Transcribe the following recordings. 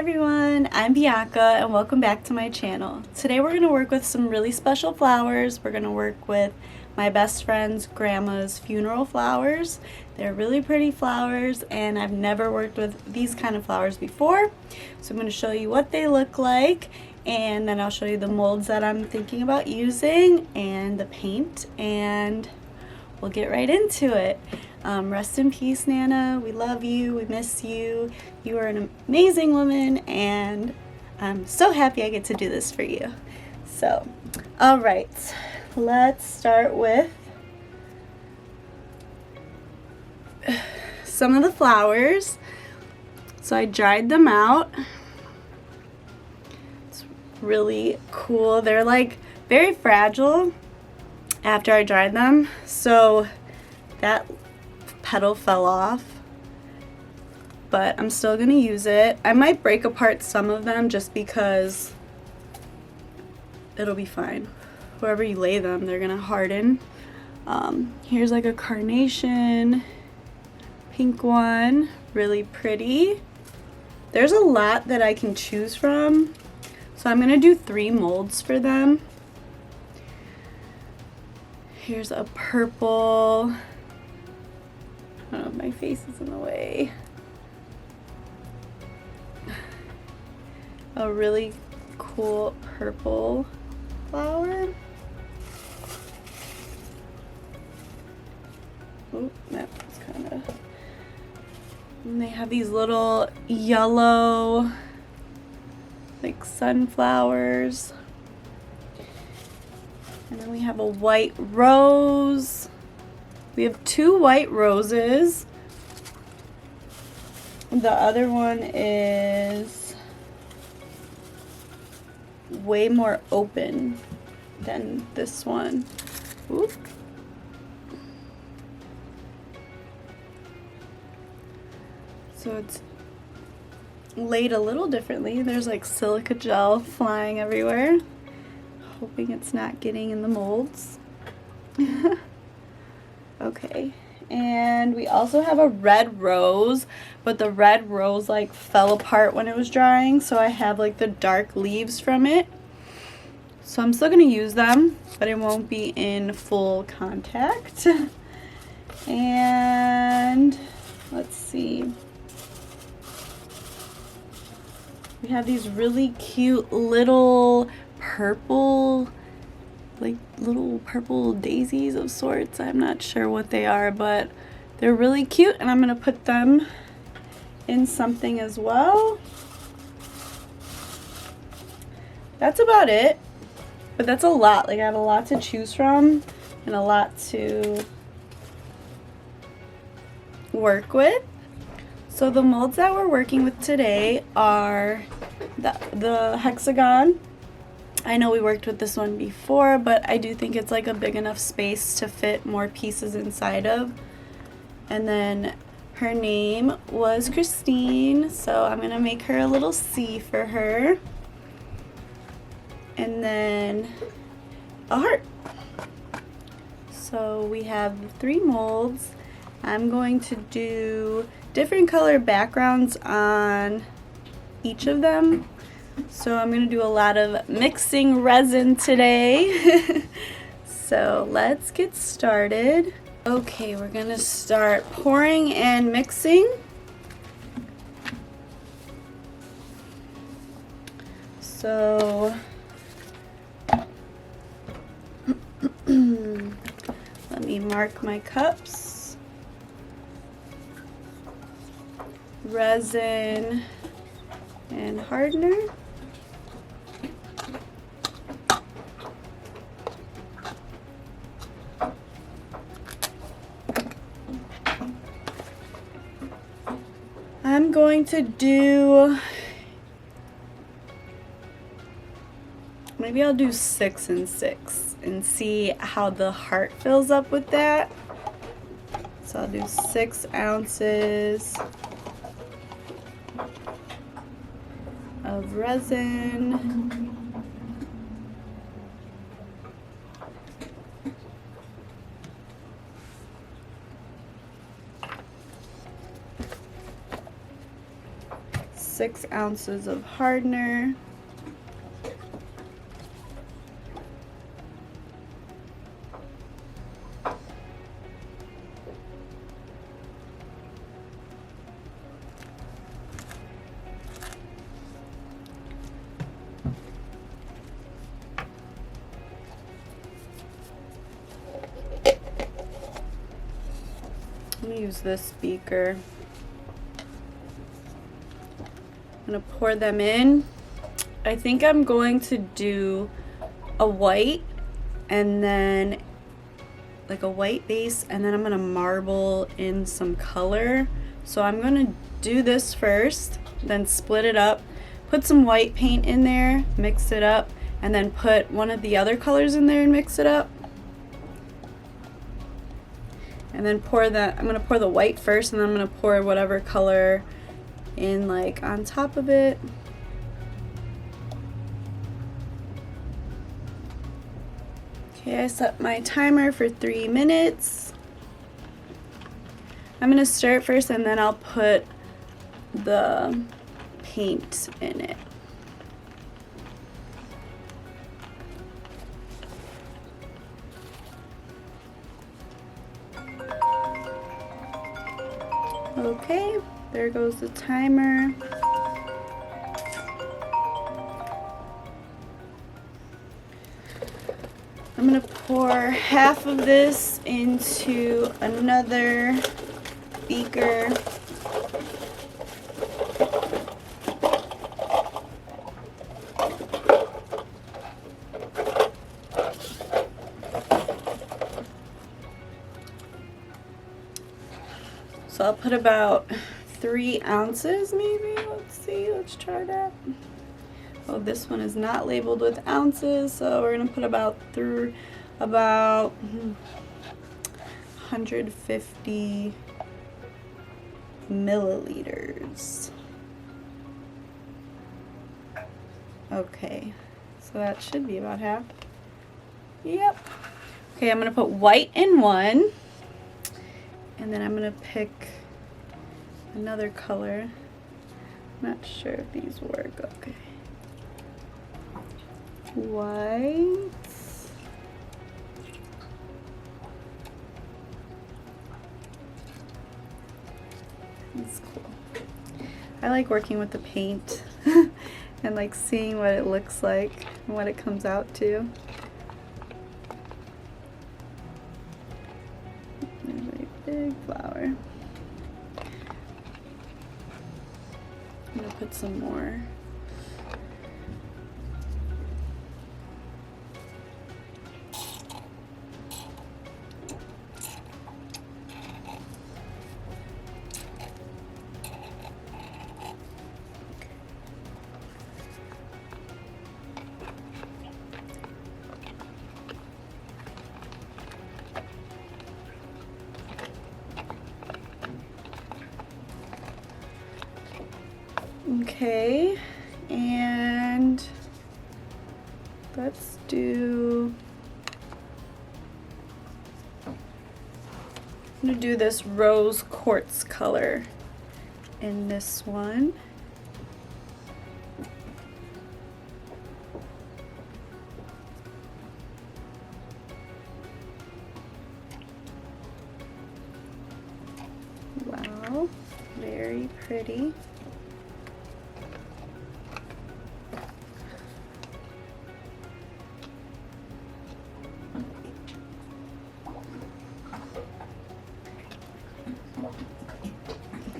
everyone, I'm Bianca and welcome back to my channel. Today we're going to work with some really special flowers. We're going to work with my best friend's grandma's funeral flowers. They're really pretty flowers and I've never worked with these kind of flowers before. So I'm going to show you what they look like and then I'll show you the molds that I'm thinking about using and the paint, and we'll get right into it. Rest in peace, Nana. We love you. We miss you. You are an amazing woman, and I'm so happy I get to do this for you. So, all right, let's start with some of the flowers. So I dried them out. It's really cool. They're like very fragile after I dried them. So that petal fell off, but I'm still gonna use it. I might break apart some of them just because it'll be fine. Wherever you lay them, they're gonna harden. Here's like a carnation, pink one, really pretty. There's a lot that I can choose from, so I'm gonna do 3 molds for them. Here's a purple. Oh, my face is in the way. A really cool purple flower. Oh, that was kind of... And they have these little yellow, like sunflowers. And then we have a white rose. We have 2 white roses. The other one is way more open than this one. Oop. So it's laid a little differently. There's like silica gel flying everywhere. Hoping it's not getting in the molds. Okay, and we also have a red rose, but the red rose like fell apart when it was drying, so I have like the dark leaves from it. So I'm still gonna use them, but it won't be in full contact. And let's see. We have these really cute little purple, like little purple daisies of sorts. I'm not sure what they are, but they're really cute, and I'm gonna put them in something as well. That's about it, but that's a lot. Like I have a lot to choose from and a lot to work with. So the molds that we're working with today are the hexagon. I know we worked with this one before, but I do think it's like a big enough space to fit more pieces inside of. And then her name was Christine, so I'm gonna make her a little C for her. And then a heart. So we have 3 molds. I'm going to do different color backgrounds on each of them. So I'm going to do a lot of mixing resin today. So let's get started. Okay, we're going to start pouring and mixing. So let me mark my cups. Resin and hardener. I'm going to do, maybe I'll do 6 and 6 and see how the heart fills up with that. So I'll do 6 ounces of resin. 6 ounces of hardener. I'm going to use this beaker. I'm going to pour them in. I think I'm going to do a white and then like a white base, and then I'm going to marble in some color. So I'm going to do this first, then split it up, put some white paint in there, mix it up, and then put one of the other colors in there and mix it up. And then I'm going to pour the white first, and then I'm going to pour whatever color in like on top of it. Okay, I set my timer for 3 minutes. I'm going to stir it first, and then I'll put the paint in it. Okay, there goes the timer. I'm going to pour half of this into another beaker. So I'll put about 3 ounces maybe. Let's see, let's try that. Oh, this one is not labeled with ounces, so we're gonna put about 150 milliliters. Okay, so that should be about half. Yep. Okay, I'm gonna put white in one, and then I'm gonna pick another color. I'm not sure if these work. Okay. White. That's cool. I like working with the paint and like seeing what it looks like and what it comes out to. There's a big flower. I'm gonna put some more. Okay, and let's do, I'm gonna do this rose quartz color in this one. Wow, very pretty.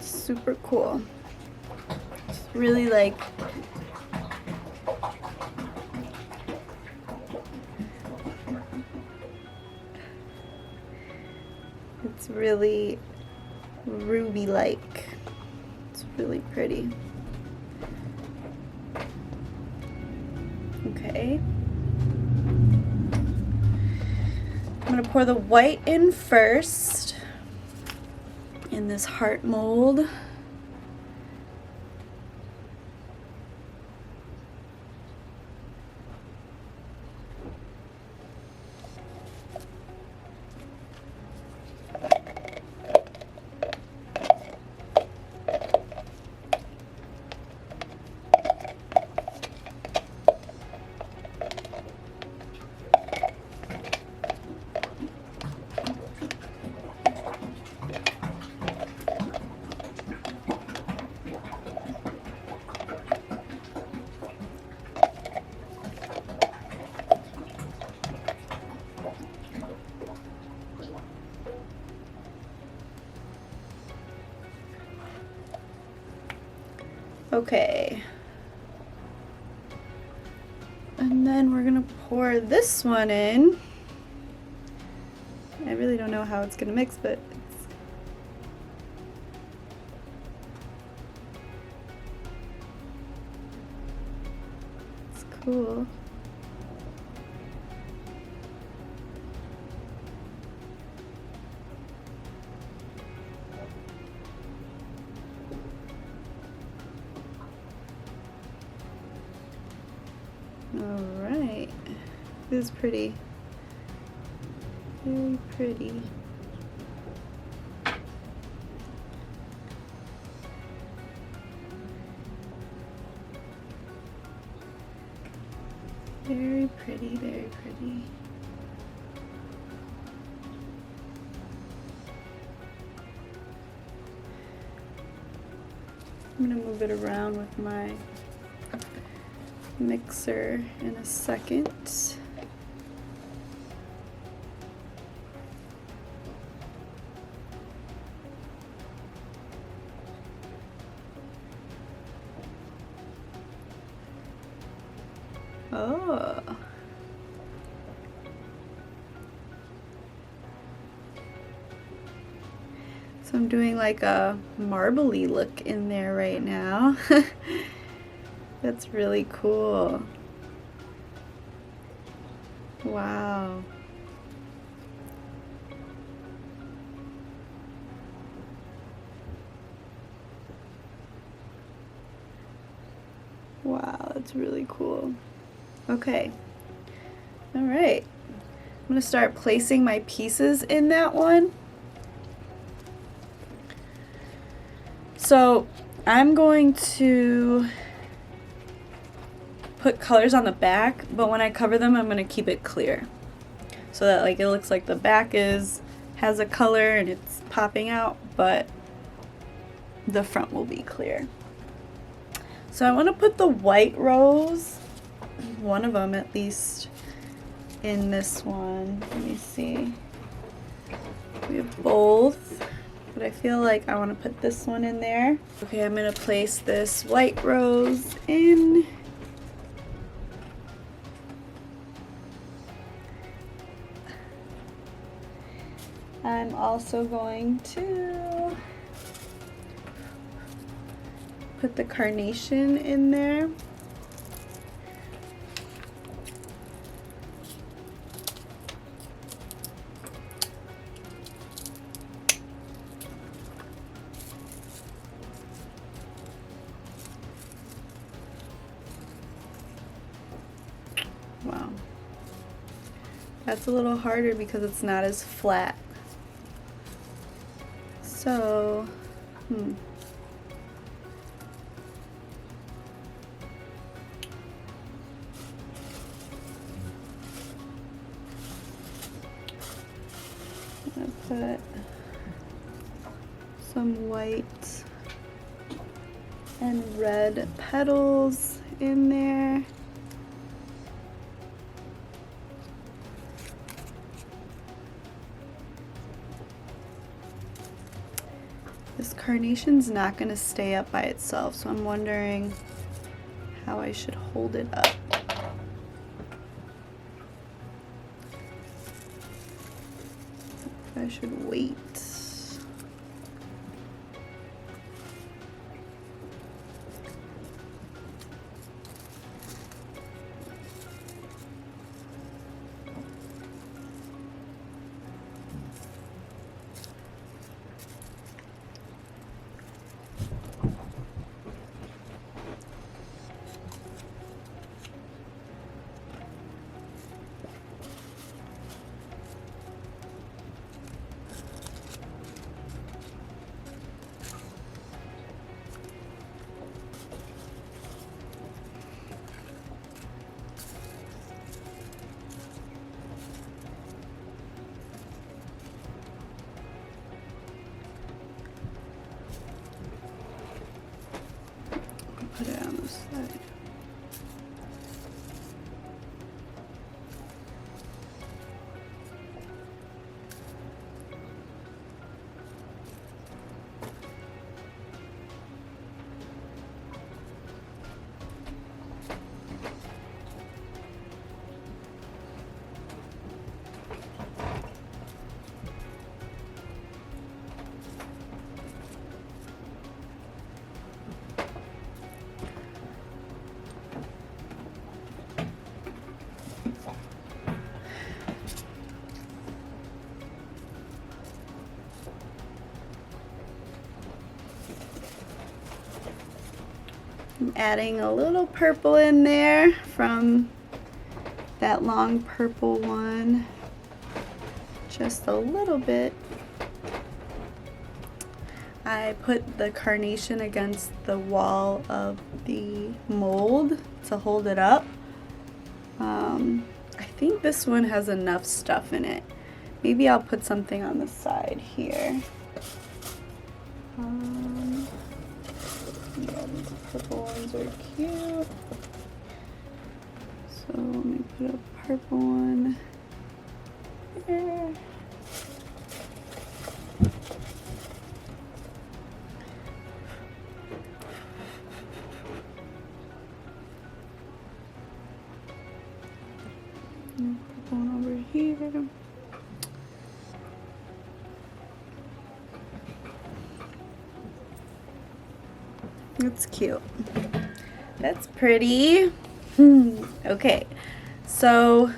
Super cool. It's really like it's really ruby-like. It's really pretty. Okay. I'm gonna pour the white in first in this heart mold. Okay. And then we're gonna pour this one in. I really don't know how it's gonna mix, but it's cool. Alright, this is pretty, very pretty. Very pretty, very pretty. I'm gonna move it around with my mixer in a second. Oh. So I'm doing like a marbly look in there right now. That's really cool. Wow. Wow, that's really cool. Okay. All right. I'm going to start placing my pieces in that one. So I'm going to put colors on the back, but when I cover them, I'm going to keep it clear so that like it looks like the back has a color and it's popping out, but the front will be clear. So I want to put the white rose, one of them at least, in this one. Let me see. We have both, but I feel like I want to put this one in there. Okay, I'm going to place this white rose in. I'm also going to put the carnation in there. Wow. That's a little harder because it's not as flat. So, I'm gonna put some white and red petals in there. This carnation's not going to stay up by itself, so I'm wondering how I should hold it up. I should wait. I'm adding a little purple in there from that long purple one, just a little bit. I put the carnation against the wall of the mold to hold it up. I think this one has enough stuff in it. Maybe I'll put something on the side here. Yeah, these purple ones are cute. So let me put a purple one there. And purple one over here. That's cute. That's pretty. Okay, so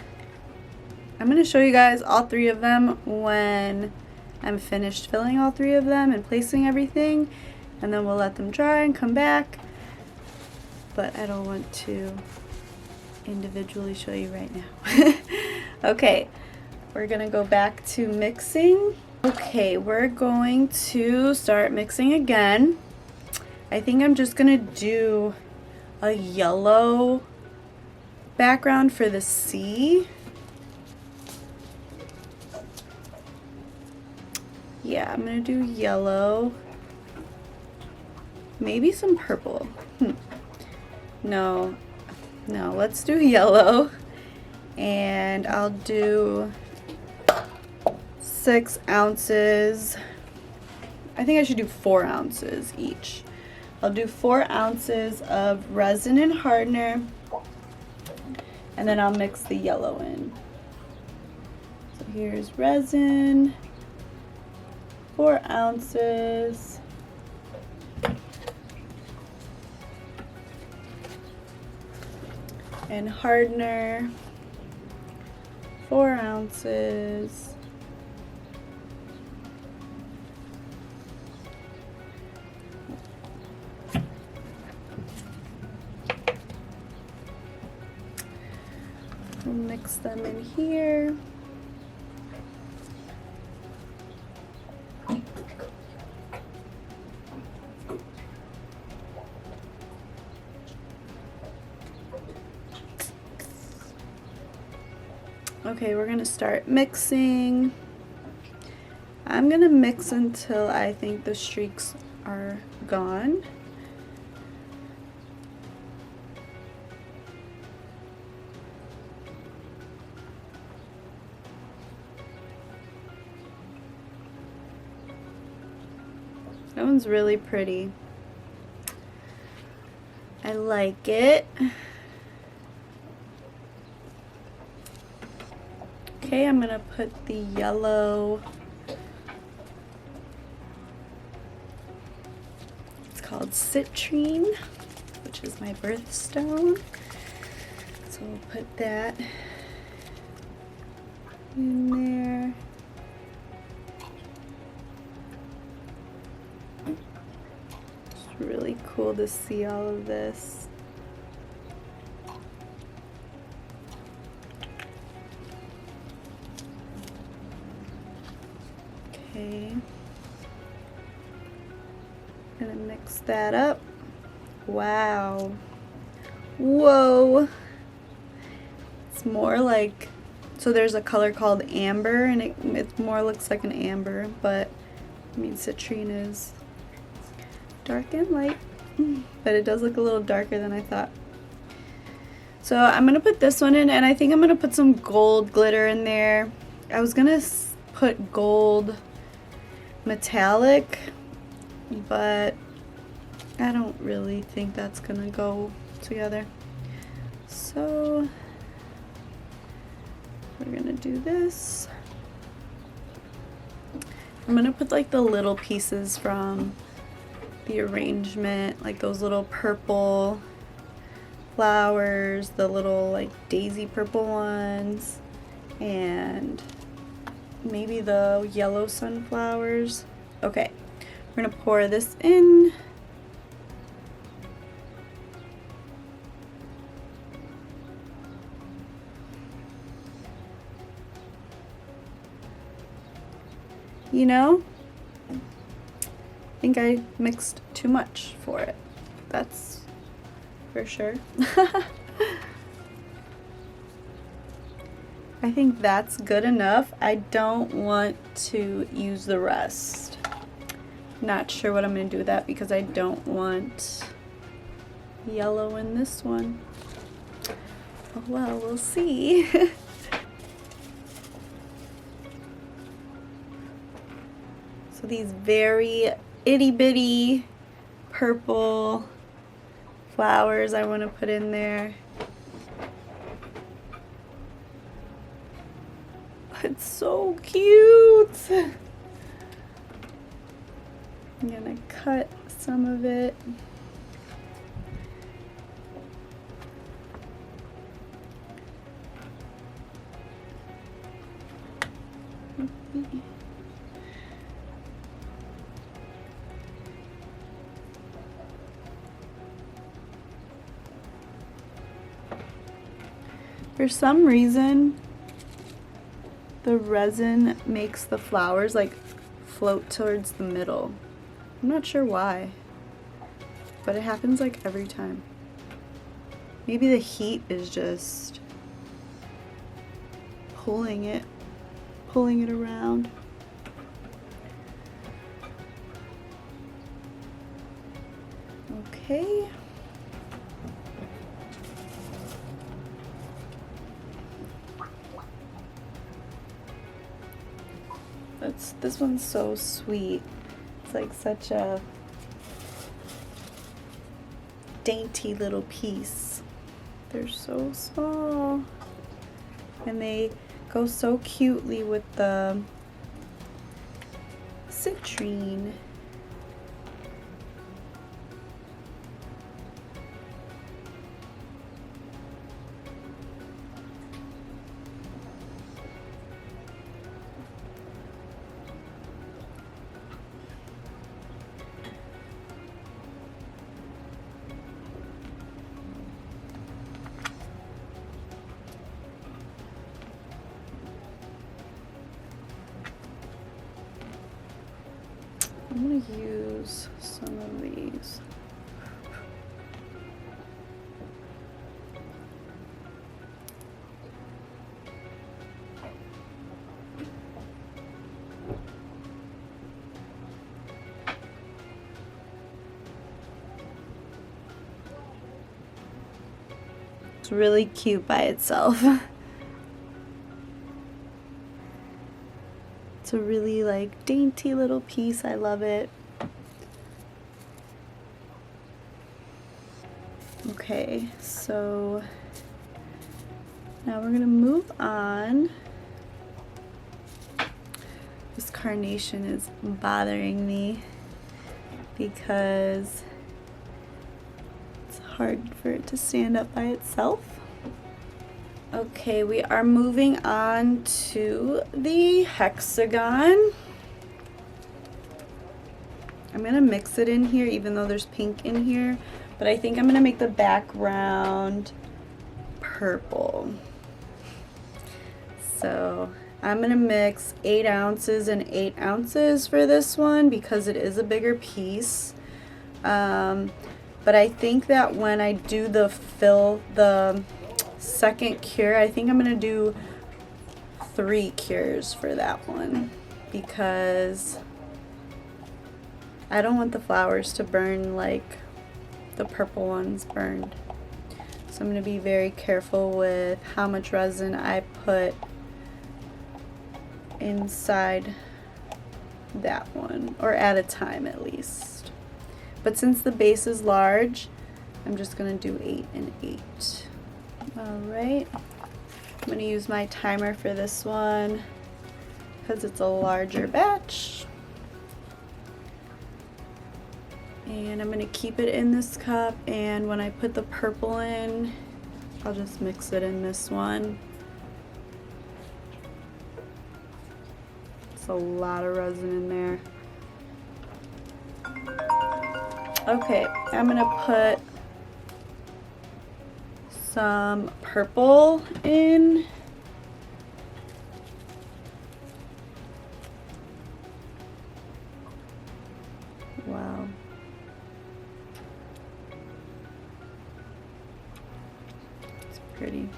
I'm going to show you guys all three of them when I'm finished filling all three of them and placing everything, and then we'll let them dry and come back. But I don't want to individually show you right now. Okay, we're going to go back to mixing. Okay, we're going to start mixing again. I think I'm just going to do a yellow background for the C. Yeah, I'm going to do yellow. Maybe some purple. No, let's do yellow. And I'll do 6 ounces. I think I should do 4 ounces each. I'll do 4 ounces of resin and hardener, and then I'll mix the yellow in. So here's resin, 4 ounces. And hardener, 4 ounces. We'll mix them in here. Okay, we're gonna start mixing. I'm gonna mix until I think the streaks are gone. That one's really pretty. I like it. Okay, I'm gonna put the yellow. It's called citrine, which is my birthstone. So we'll put that in there. It's really cool to see all of this. Okay, gonna mix that up. Wow. Whoa. It's more like, so there's a color called amber, and it more looks like an amber, but I mean citrine is dark and light, but it does look a little darker than I thought. So I'm gonna put this one in, and I think I'm gonna put some gold glitter in there. I was gonna put gold metallic, but I don't really think that's gonna go together. So we're gonna do this. I'm gonna put like the little pieces from the arrangement, like those little purple flowers, the little like daisy purple ones, and maybe the yellow sunflowers. Okay, we're gonna pour this in. you know? I think I mixed too much for it. That's for sure. I think that's good enough. I don't want to use the rest. Not sure what I'm going to do with that because I don't want yellow in this one. Oh well, we'll see. So these very itty bitty purple flowers I want to put in there. It's so cute. I'm gonna cut some of it. For some reason, the resin makes the flowers like float towards the middle. I'm not sure why, but it happens like every time. Maybe the heat is just pulling it around. Okay. This one's so sweet. It's like such a dainty little piece. They're so small. And they go so cutely with the citrine. I'm gonna use some of these. It's really cute by itself. It's a really like dainty little piece. I love it. Okay, so now we're gonna move on. This carnation is bothering me because it's hard for it to stand up by itself. Okay, we are moving on to the hexagon. I'm gonna mix it in here even though there's pink in here, but I think I'm gonna make the background purple. So I'm gonna mix 8 ounces and 8 ounces for this one because it is a bigger piece. But I think that when I do the second cure, I think I'm gonna do 3 cures for that one because I don't want the flowers to burn like the purple ones burned. So I'm gonna be very careful with how much resin I put inside that one, or at a time at least. But since the base is large, I'm just gonna do 8 and 8. Alright, I'm going to use my timer for this one because it's a larger batch. And I'm going to keep it in this cup, and when I put the purple in, I'll just mix it in this one. It's a lot of resin in there. Okay, I'm going to put some purple in. pretty.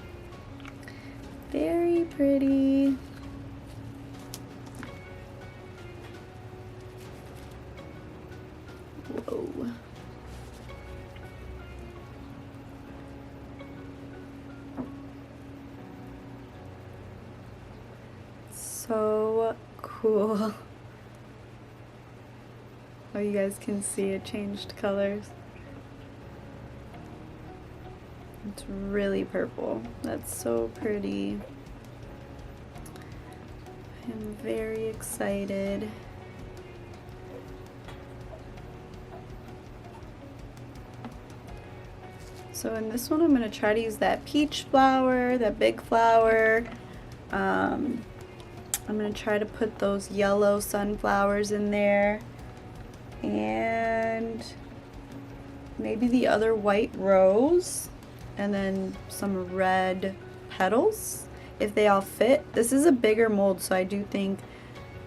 Very pretty. Whoa. So cool. Oh, you guys can see it changed colors. It's really purple. That's so pretty. I'm very excited. So in this one, I'm going to try to use that peach flower, that big flower. I'm going to try to put those yellow sunflowers in there. And maybe the other white rose. And then some red petals, if they all fit. This is a bigger mold, so I do think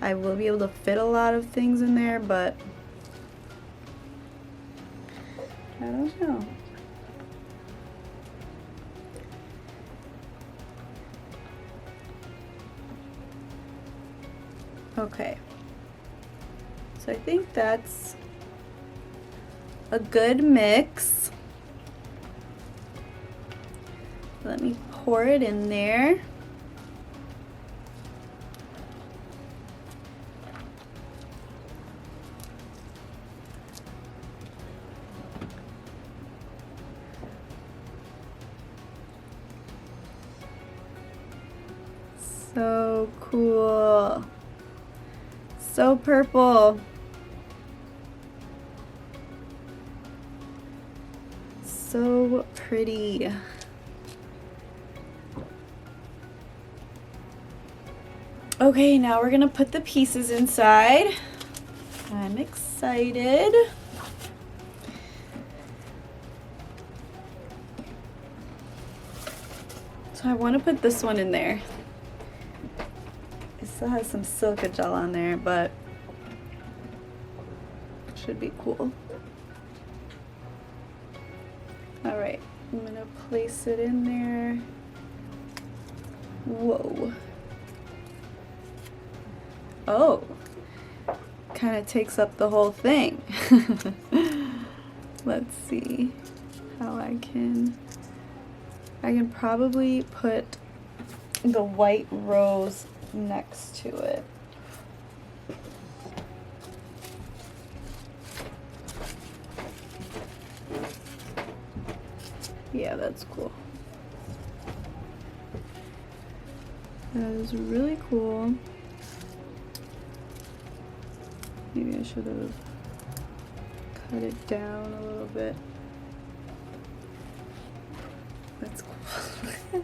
I will be able to fit a lot of things in there, but I don't know. Okay, so I think that's a good mix. Let me pour it in there. So cool. So purple. So pretty. Okay, now we're gonna put the pieces inside. I'm excited. So I want to put this one in there. It still has some silica gel on there, but it should be cool. All right, I'm gonna place it in there. Whoa. Oh, kind of takes up the whole thing. Let's see how I can probably put the white rose next to it. Yeah, that's cool. That is really cool. Maybe I should have cut it down a little bit. That's cool.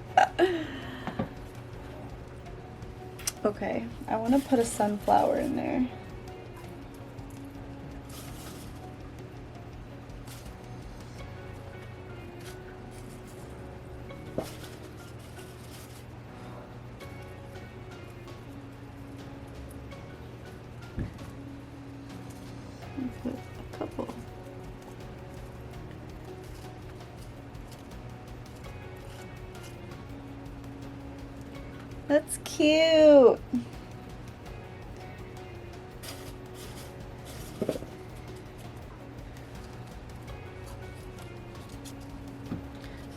Okay, I want to put a sunflower in there. Put a couple. That's cute.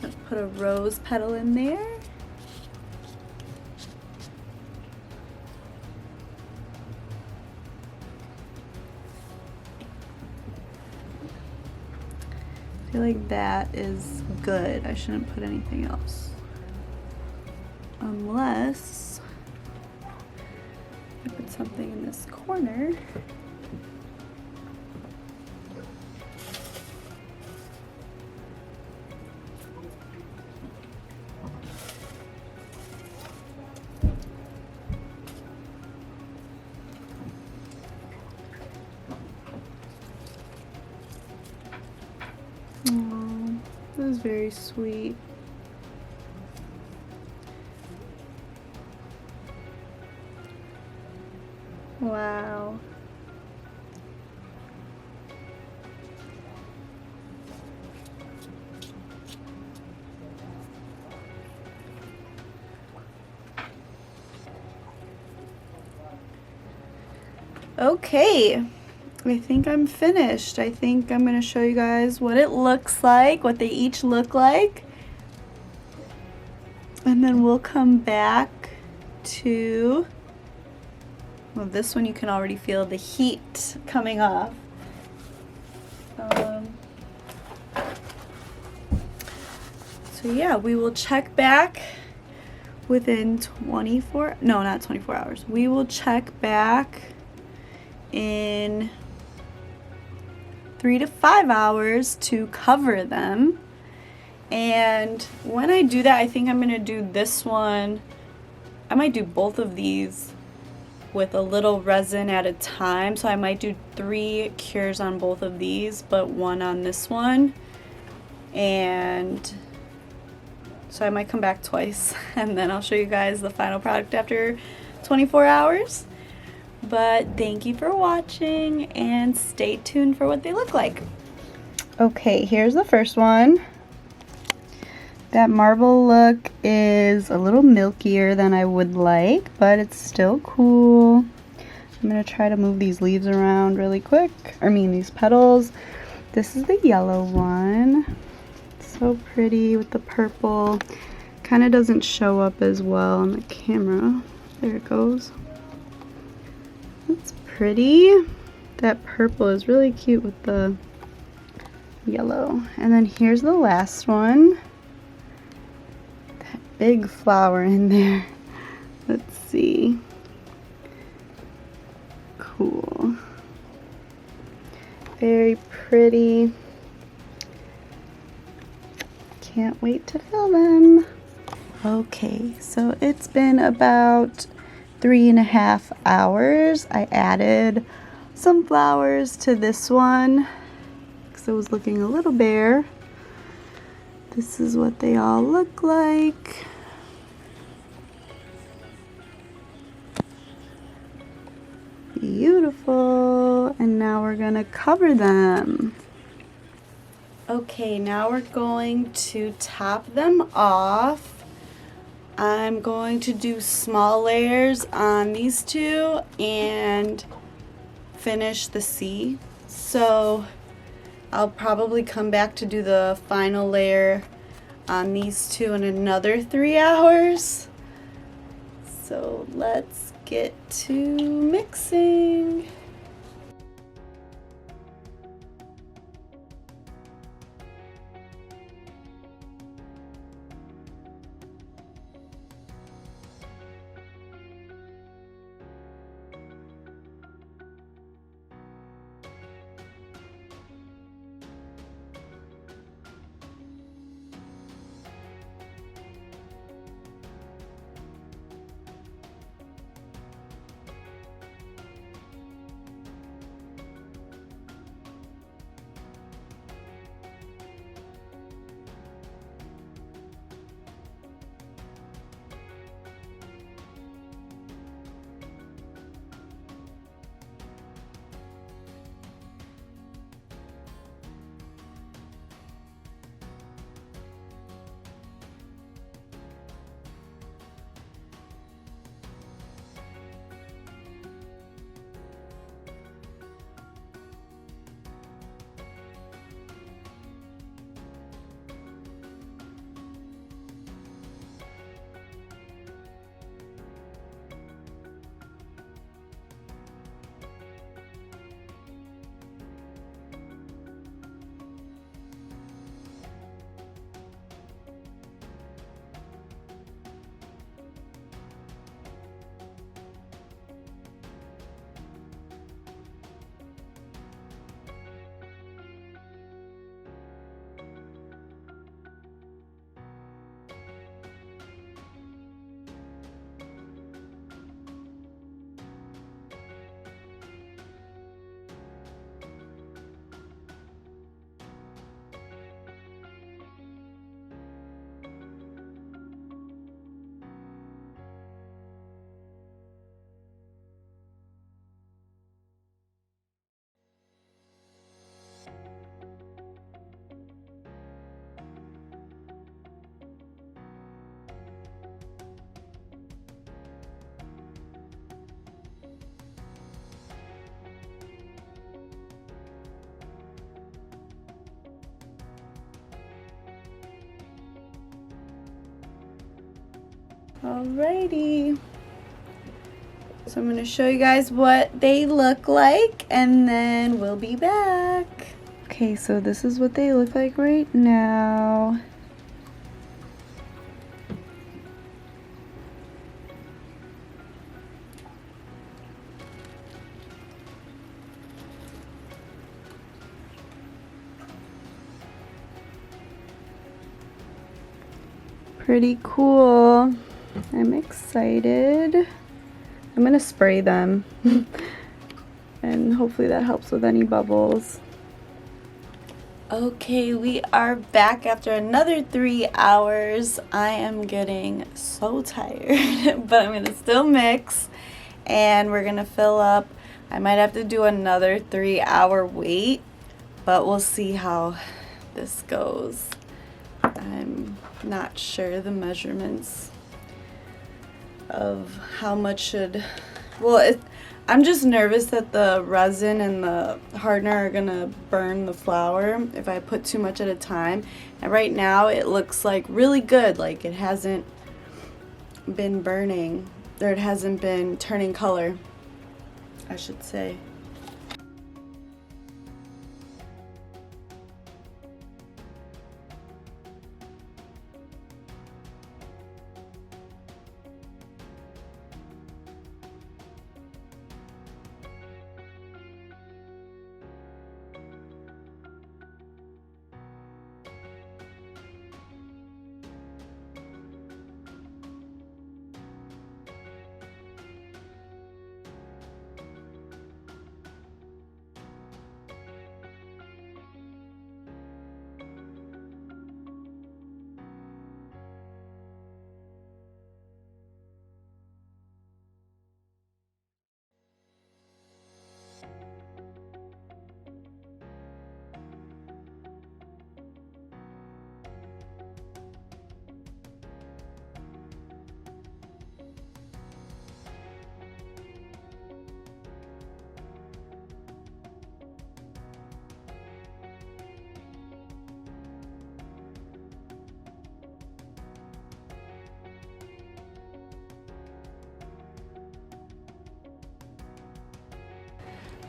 Let's put a rose petal in there. I feel like that is good. I shouldn't put anything else. Unless I put something in this corner. Oh, that was very sweet. Wow. Okay, I think I'm finished. I think I'm going to show you guys what it looks like, what they each look like. And then we'll come back to, well, this one you can already feel the heat coming off. So yeah, we will check back within 24, no, not 24 hours. We will check back in 3 to 5 hours to cover them. And when I do that, I think I'm gonna do this one. I might do both of these with a little resin at a time. So I might do 3 cures on both of these, but 1 on this one. And so I might come back twice and then I'll show you guys the final product after 24 hours. But thank you for watching and stay tuned for what they look like. Okay, here's the first one. That marble look is a little milkier than I would like, but it's still cool. I'm gonna try to move these leaves around really quick. These petals. This is the yellow one. So pretty with the purple. Kind of doesn't show up as well on the camera. There it goes. It's pretty. That purple is really cute with the yellow. And then here's the last one. That big flower in there. Let's see. Cool. Very pretty. Can't wait to fill them. Okay, so it's been about 3.5 hours. I added some flowers to this one because it was looking a little bare. This is what they all look like. Beautiful. And now we're gonna cover them. Okay, now we're going to top them off. I'm going to do small layers on these two and finish the C. So I'll probably come back to do the final layer on these two in another 3 hours. So let's get to mixing. Alrighty. So I'm going to show you guys what they look like and then we'll be back. Okay, so this is what they look like right now. Pretty cool. I'm excited. I'm gonna spray them and hopefully that helps with any bubbles. Okay, we are back after another 3 hours. I am getting so tired, but I'm gonna still mix and we're gonna fill up. I might have to do another 3-hour wait, but we'll see how this goes. I'm not sure the measurements of how much should, well, I'm just nervous that the resin and the hardener are gonna burn the flower if I put too much at a time. And right now it looks like really good, like it hasn't been burning, or it hasn't been turning color, I should say.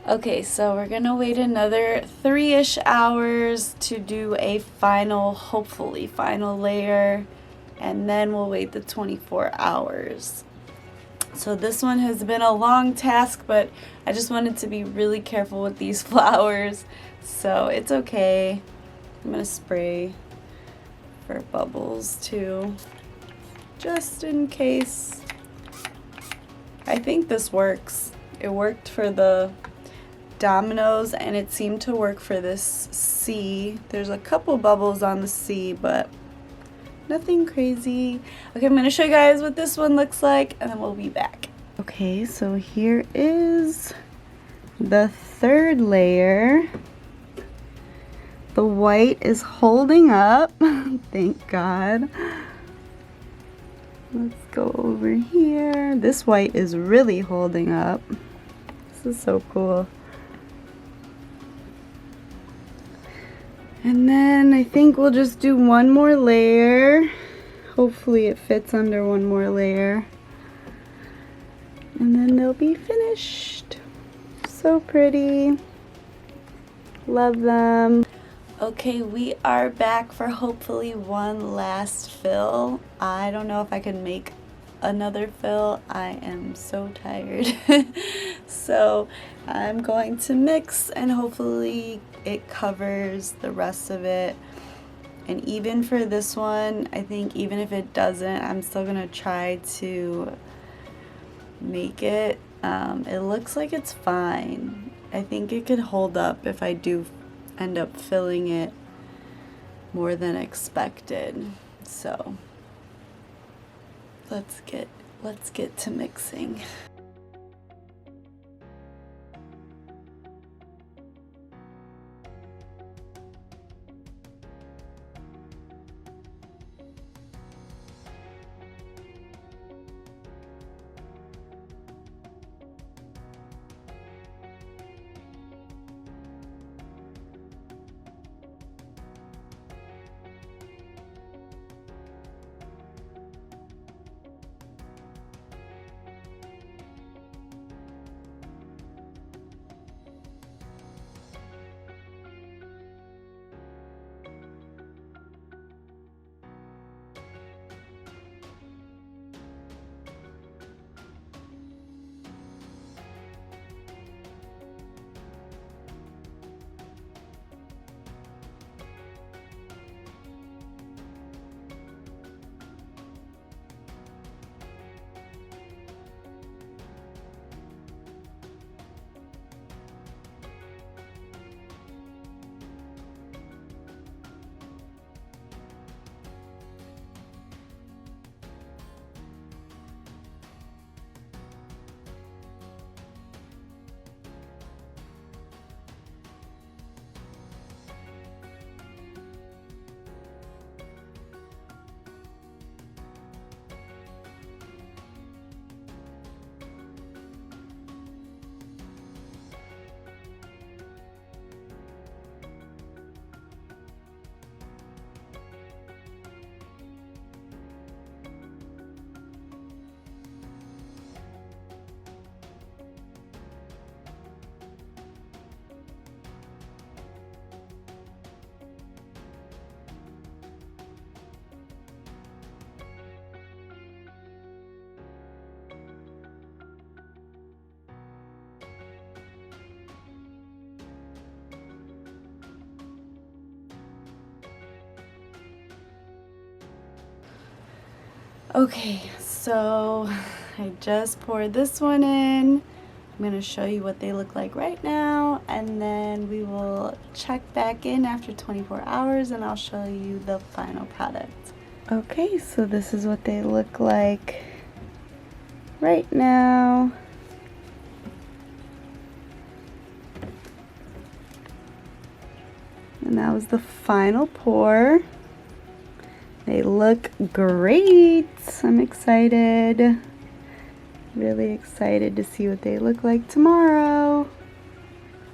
Okay, so we're gonna wait another 3-ish hours to do a final, hopefully final layer, and then we'll wait the 24 hours. So this one has been a long task, but I just wanted to be really careful with these flowers, so it's okay. I'm gonna spray for bubbles too, just in case. I think this works. It worked for the dominoes and it seemed to work for this C. There's a couple bubbles on the C, but nothing crazy. Okay, I'm gonna show you guys what this one looks like and then we'll be back. Okay, so here is the third layer. The white is holding up, thank God. Let's go over here. This white is really holding up. This is so cool. And then I think we'll just do one more layer. Hopefully it fits under one more layer. And then they'll be finished. So pretty. Love them. Okay, we are back for hopefully one last fill. I don't know if I can make another fill. I am so tired. So I'm going to mix and hopefully it covers the rest of it. And even for this one, I think even if it doesn't, I'm still gonna try to make it. It looks like it's fine. I think it could hold up if I do end up filling it more than expected. So let's get to mixing. Okay, so I just poured this one in. I'm going to show you what they look like right now, and then we will check back in after 24 hours and I'll show you the final product. Okay, so this is what they look like right now. And that was the final pour. They look great. I'm excited. Really excited to see what they look like tomorrow.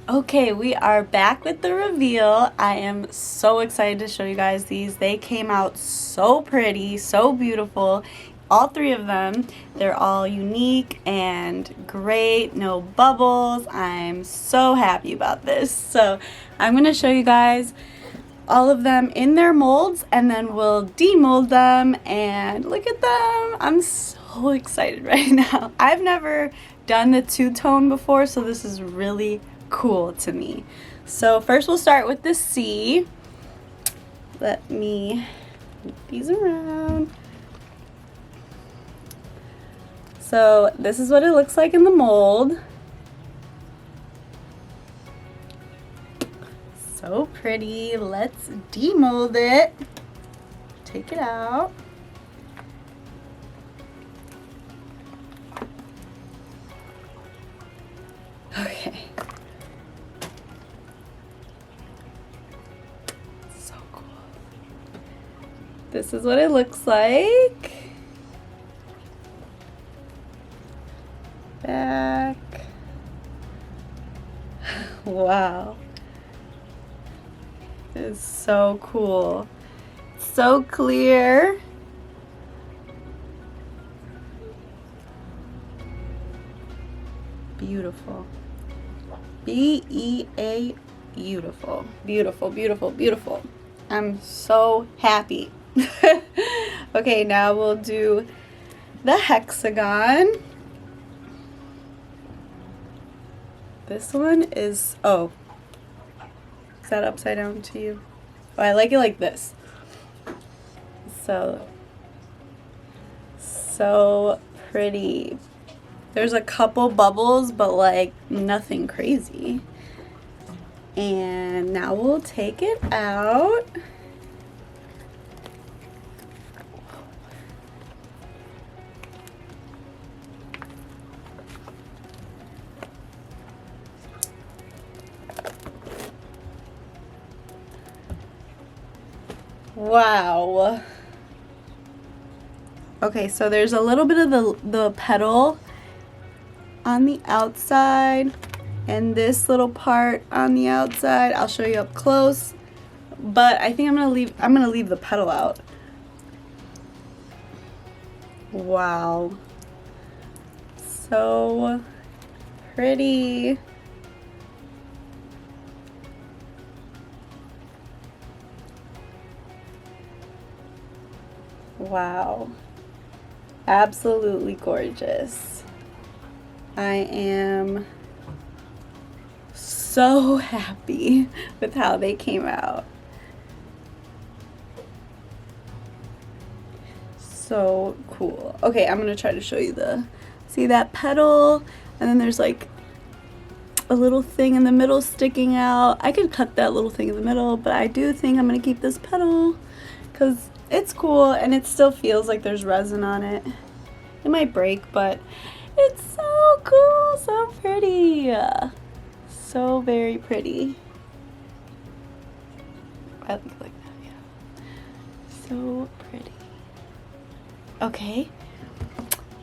Okay, we are back with the reveal. I am so excited to show you guys these. They came out so pretty, so beautiful. All three of them. They're all unique and great. No bubbles. I'm so happy about this. So I'm going to show you guys all of them in their molds, and then we'll demold them, and look at them. I'm so excited right now. I've never done the two-tone before, so this is really cool to me. So first we'll start with the C. Let me move these around. So this is what it looks like in the mold. So pretty. Let's demold it. Take it out. Okay. So cool. This is what it looks like. Back. Wow. It's so cool. So clear. Beautiful. B-E-A, beautiful. Beautiful, beautiful, beautiful. I'm so happy. Okay, now we'll do the hexagon. This one is, oh, is that upside down to you? Oh, I like it like this. So pretty. There's a couple bubbles, but like nothing crazy. And now we'll take it out. Wow. Okay, so there's a little bit of the petal on the outside and this little part on the outside. I'll show you up close, but I think I'm gonna leave the petal out. Wow. So pretty. Wow. Absolutely gorgeous. I am so happy with how they came out. So cool. Okay, I'm gonna try to show you see that petal, and then there's like a little thing in the middle sticking out. I could cut that little thing in the middle, but I do think I'm gonna keep this petal because it's cool and it still feels like there's resin on it. It might break, but it's so cool, so pretty. So very pretty. I like that, yeah. So pretty. Okay,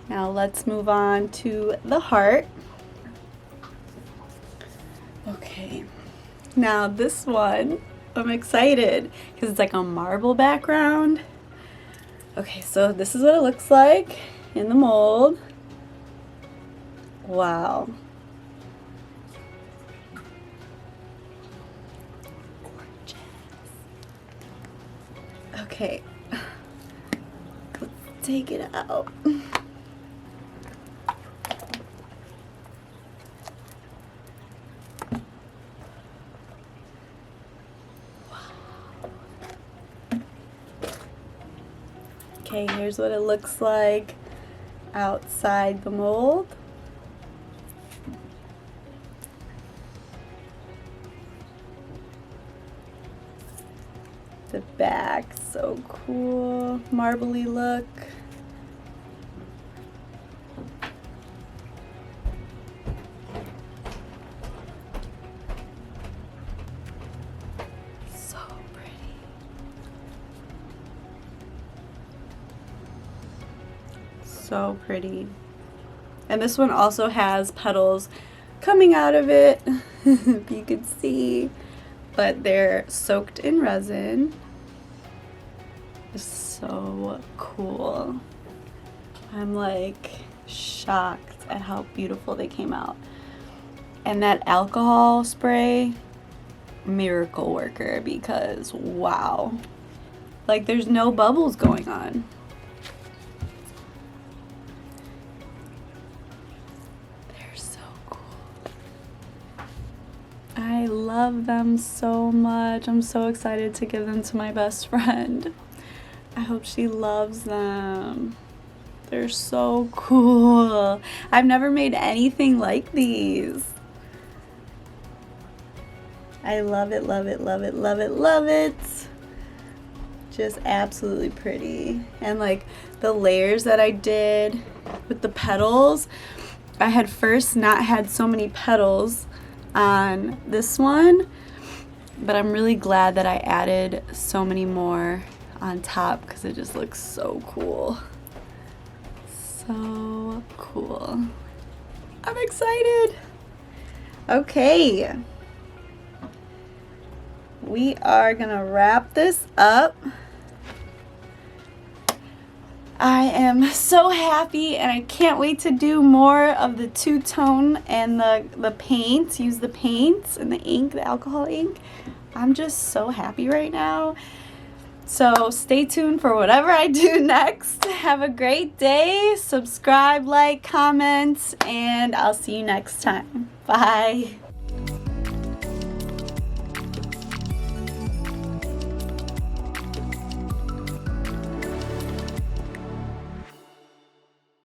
now let's move on to the heart. Okay, now this one, I'm excited because it's like a marble background. Okay, so this is what it looks like in the mold. Wow. Gorgeous. Okay, let's take it out. Okay, Okay, here's what it looks like outside the mold. The back, so cool, marbly look. So pretty. So pretty. And this one also has petals coming out of it, if you could see, but they're soaked in resin. It's so cool. I'm like shocked at how beautiful they came out. And that alcohol spray, miracle worker, because wow, like there's no bubbles going on. I love them so much. I'm so excited to give them to my best friend. I hope she loves them. They're so cool. I've never made anything like these. I love it, love it, love it, love it, love it. Just absolutely pretty. And like the layers that I did with the petals, I had first not had so many petals on this one, but I'm really glad that I added so many more on top because it just looks so cool. So cool. I'm excited. Okay, we are gonna wrap this up. I am so happy and I can't wait to do more of the two-tone and the paint, use the paints and the ink, the alcohol ink. I'm just so happy right now. So stay tuned for whatever I do next. Have a great day. Subscribe, like, comment, and I'll see you next time. Bye.